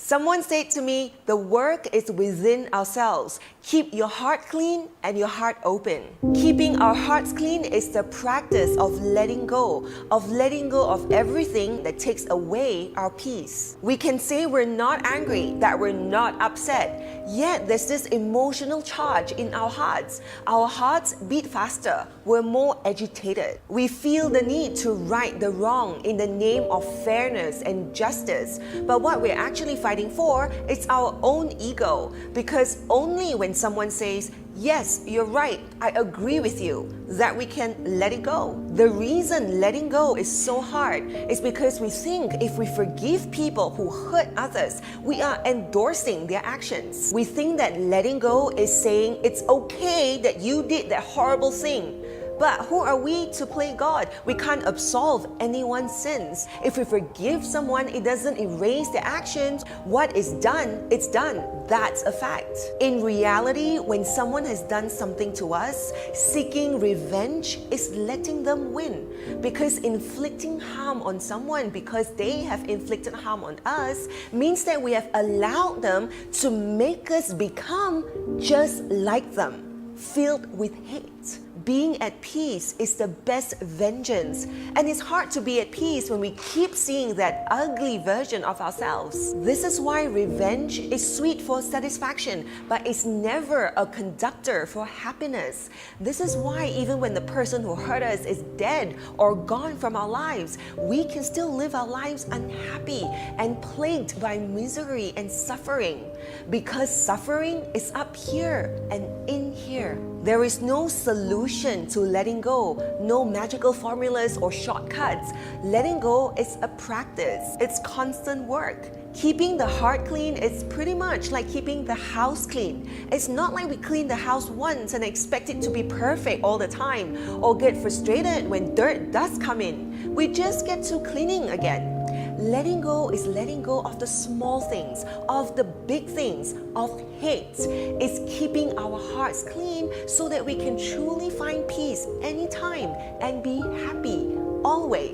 Someone said to me, the work is within ourselves. Keep your heart clean and your heart open. Keeping our hearts clean is the practice of letting go of everything that takes away our peace. We can say we're not angry, that we're not upset, yet there's this emotional charge in our hearts. Our hearts beat faster, we're more agitated. We feel the need to right the wrong in the name of fairness and justice, but what we're actually fighting for is our own ego, because only when someone says, yes, you're right, I agree with you, that we can let it go. The reason letting go is so hard is because we think if we forgive people who hurt others, we are endorsing their actions. We think that letting go is saying it's okay that you did that horrible thing. But who are we to play God? We can't absolve anyone's sins. If we forgive someone, it doesn't erase their actions. What is done, it's done. That's a fact. In reality, when someone has done something to us, seeking revenge is letting them win. Because inflicting harm on someone because they have inflicted harm on us means that we have allowed them to make us become just like them, filled with hate. Being at peace is the best vengeance, and it's hard to be at peace when we keep seeing that ugly version of ourselves. This is why revenge is sweet for satisfaction, but it's never a conductor for happiness. This is why even when the person who hurt us is dead or gone from our lives, we can still live our lives unhappy and plagued by misery and suffering, because suffering is up here and in here. There is no solution to letting go, no magical formulas or shortcuts. Letting go is a practice. It's constant work. Keeping the heart clean is pretty much like keeping the house clean. It's not like we clean the house once and expect it to be perfect all the time, or get frustrated when dirt does come in. We just get to cleaning again. Letting go is letting go of the small things, of the big things, of hate. It's keeping our hearts clean so that we can truly find peace anytime and be happy always.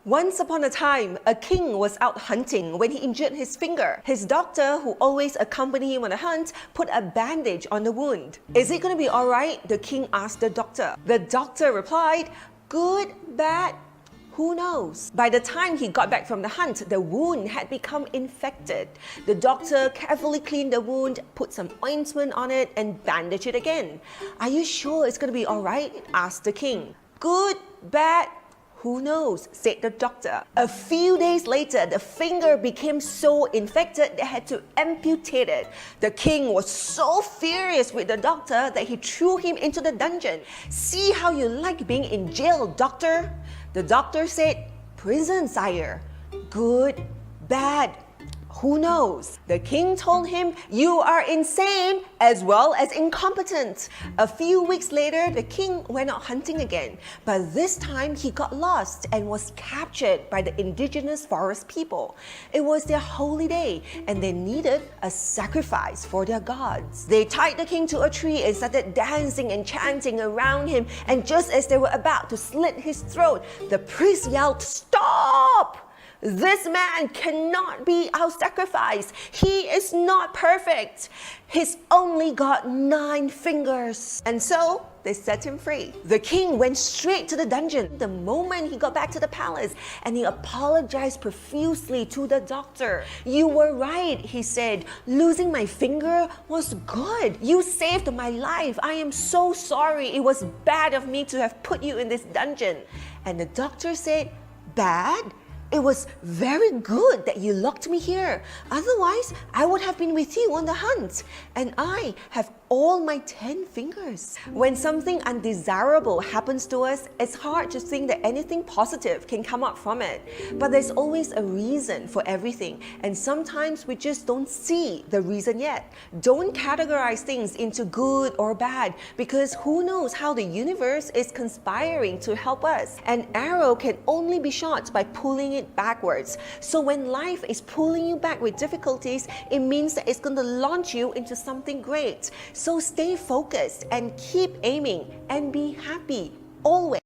Once upon a time, a king was out hunting when he injured his finger. His doctor, who always accompanied him on a hunt, put a bandage on the wound. Is it going to be alright? The king asked the doctor. The doctor replied, good, bad, who knows? By the time he got back from the hunt, the wound had become infected. The doctor carefully cleaned the wound, put some ointment on it, and bandaged it again. Are you sure it's going to be alright? Asked the king. Good, bad, who knows, said the doctor. A few days later, the finger became so infected they had to amputate it. The king was so furious with the doctor that he threw him into the dungeon. See how you like being in jail, doctor? The doctor said, prison, sire. Good, bad, who knows? The king told him, you are insane as well as incompetent. A few weeks later, the king went out hunting again, but this time he got lost and was captured by the indigenous forest people. It was their holy day and they needed a sacrifice for their gods. They tied the king to a tree and started dancing and chanting around him, and just as they were about to slit his throat, the priest yelled, stop! This man cannot be our sacrifice. He is not perfect. He's only got 9 fingers. And so they set him free. The king went straight to the dungeon the moment he got back to the palace, and he apologized profusely to the doctor. You were right, he said. Losing my finger was good. You saved my life. I am so sorry. It was bad of me to have put you in this dungeon. And the doctor said, bad? It was very good that you locked me here. Otherwise, I would have been with you on the hunt. And I have all my 10 fingers. When something undesirable happens to us, it's hard to think that anything positive can come up from it. But there's always a reason for everything. And sometimes we just don't see the reason yet. Don't categorize things into good or bad, because who knows how the universe is conspiring to help us. An arrow can only be shot by pulling it backwards. So when life is pulling you back with difficulties, it means that it's going to launch you into something great. So stay focused and keep aiming and be happy always.